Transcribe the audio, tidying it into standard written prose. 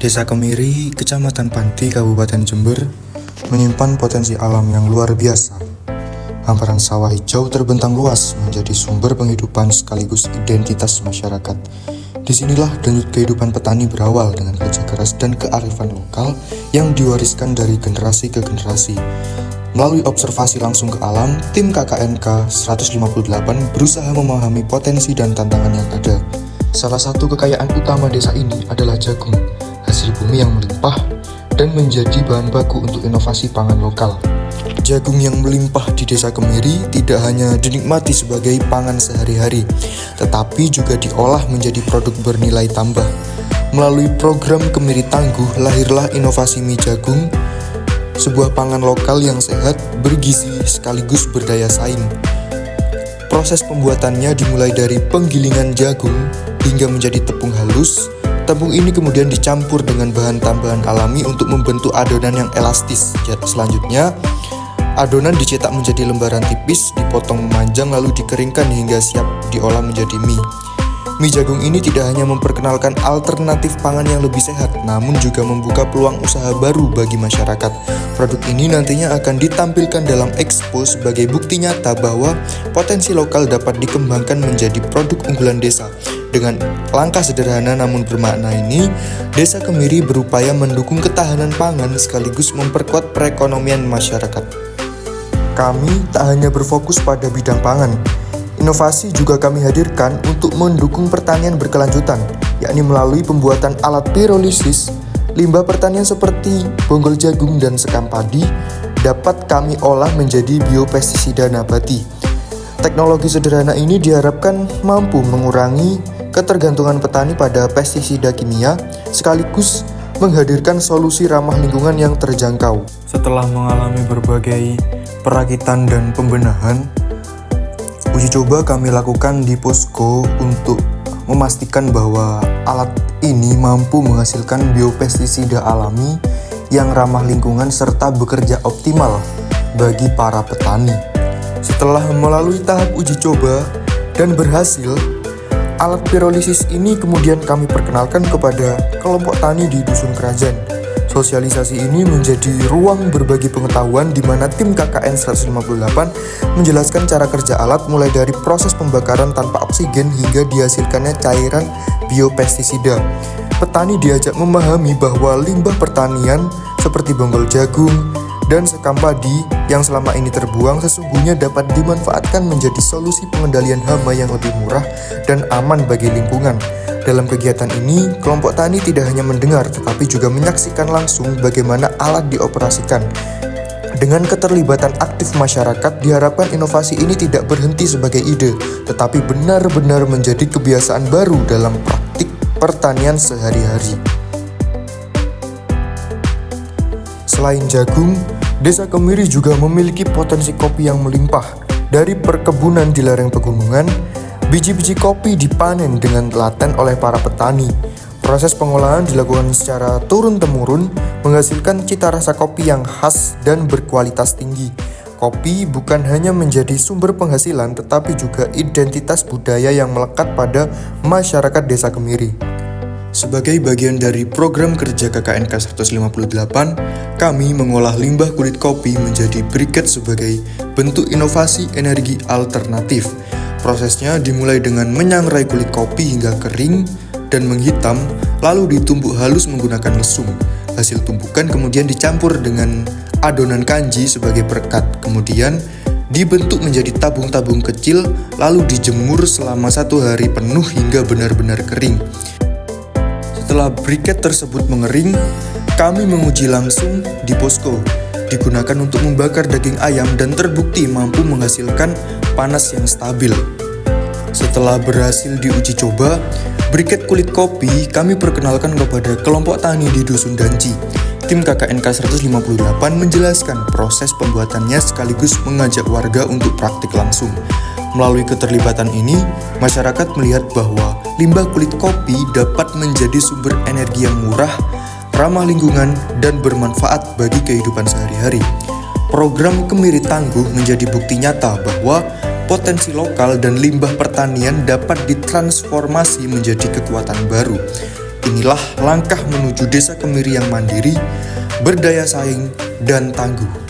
Desa Kemiri, Kecamatan Panti, Kabupaten Jember, menyimpan potensi alam yang luar biasa. Hamparan sawah hijau terbentang luas menjadi sumber penghidupan sekaligus identitas masyarakat. Disinilah denyut kehidupan petani berawal dengan kerja keras dan kearifan lokal yang diwariskan dari generasi ke generasi. Melalui observasi langsung ke alam, tim KKNK 158 berusaha memahami potensi dan tantangan yang ada. Salah satu kekayaan utama desa ini adalah jagung, hasil bumi yang melimpah dan menjadi bahan baku untuk inovasi pangan lokal. Jagung yang melimpah di Desa Kemiri tidak hanya dinikmati sebagai pangan sehari-hari, tetapi juga diolah menjadi produk bernilai tambah. Melalui program Kemiri Tangguh, lahirlah inovasi mie jagung, sebuah pangan lokal yang sehat, bergizi, sekaligus berdaya saing. Proses pembuatannya dimulai dari penggilingan jagung hingga menjadi tepung halus. Tepung ini kemudian dicampur dengan bahan tambahan alami untuk membentuk adonan yang elastis. Selanjutnya, adonan dicetak menjadi lembaran tipis, dipotong memanjang lalu dikeringkan hingga siap diolah menjadi mie. Mie jagung ini tidak hanya memperkenalkan alternatif pangan yang lebih sehat, namun juga membuka peluang usaha baru bagi masyarakat. Produk ini nantinya akan ditampilkan dalam expo sebagai bukti nyata bahwa potensi lokal dapat dikembangkan menjadi produk unggulan desa. Dengan langkah sederhana namun bermakna ini, Desa Kemiri berupaya mendukung ketahanan pangan sekaligus memperkuat perekonomian masyarakat. Kami tak hanya berfokus pada bidang pangan. Inovasi juga kami hadirkan untuk mendukung pertanian berkelanjutan, yakni melalui pembuatan alat pirolisis. Limbah pertanian seperti bonggol jagung dan sekam padi dapat kami olah menjadi biopestisida nabati. Teknologi sederhana ini diharapkan mampu mengurangi ketergantungan petani pada pestisida kimia, sekaligus menghadirkan solusi ramah lingkungan yang terjangkau. Setelah mengalami berbagai perakitan dan pembenahan, uji coba kami lakukan di posko untuk memastikan bahwa alat ini mampu menghasilkan biopestisida alami yang ramah lingkungan serta bekerja optimal bagi para petani. Setelah melalui tahap uji coba dan berhasil, alat pirolisis ini kemudian kami perkenalkan kepada kelompok tani di Dusun Kerajaan. Sosialisasi ini menjadi ruang berbagi pengetahuan di mana tim KKN 158 menjelaskan cara kerja alat mulai dari proses pembakaran tanpa oksigen hingga dihasilkannya cairan biopestisida. Petani diajak memahami bahwa limbah pertanian seperti bonggol jagung dan sekam padi yang selama ini terbuang sesungguhnya dapat dimanfaatkan menjadi solusi pengendalian hama yang lebih murah dan aman bagi lingkungan. Dalam kegiatan ini, kelompok tani tidak hanya mendengar tetapi juga menyaksikan langsung bagaimana alat dioperasikan. Dengan keterlibatan aktif masyarakat, diharapkan inovasi ini tidak berhenti sebagai ide, tetapi benar-benar menjadi kebiasaan baru dalam praktik pertanian sehari-hari. Selain jagung, Desa Kemiri juga memiliki potensi kopi yang melimpah. Dari perkebunan di lereng pegunungan, biji-biji kopi dipanen dengan telaten oleh para petani. Proses pengolahan dilakukan secara turun-temurun, menghasilkan cita rasa kopi yang khas dan berkualitas tinggi. Kopi bukan hanya menjadi sumber penghasilan, tetapi juga identitas budaya yang melekat pada masyarakat Desa Kemiri. Sebagai bagian dari program kerja KKNK 158, kami mengolah limbah kulit kopi menjadi briket sebagai bentuk inovasi energi alternatif. Prosesnya dimulai dengan menyangrai kulit kopi hingga kering dan menghitam, lalu ditumbuk halus menggunakan lesung. Hasil tumpukan kemudian dicampur dengan adonan kanji sebagai perekat, kemudian dibentuk menjadi tabung-tabung kecil, lalu dijemur selama 1 hari penuh hingga benar-benar kering. Setelah briket tersebut mengering, kami menguji langsung di posko. Digunakan untuk membakar daging ayam dan terbukti mampu menghasilkan panas yang stabil. Setelah berhasil diuji coba, briket kulit kopi kami perkenalkan kepada kelompok tani di Dusun Danci. Tim KKNK 158 menjelaskan proses pembuatannya sekaligus mengajak warga untuk praktik langsung. Melalui keterlibatan ini, masyarakat melihat bahwa limbah kulit kopi dapat menjadi sumber energi yang murah, ramah lingkungan, dan bermanfaat bagi kehidupan sehari-hari. Program Kemiri Tangguh menjadi bukti nyata bahwa potensi lokal dan limbah pertanian dapat ditransformasi menjadi kekuatan baru. Inilah langkah menuju Desa Kemiri yang mandiri, berdaya saing, dan tangguh.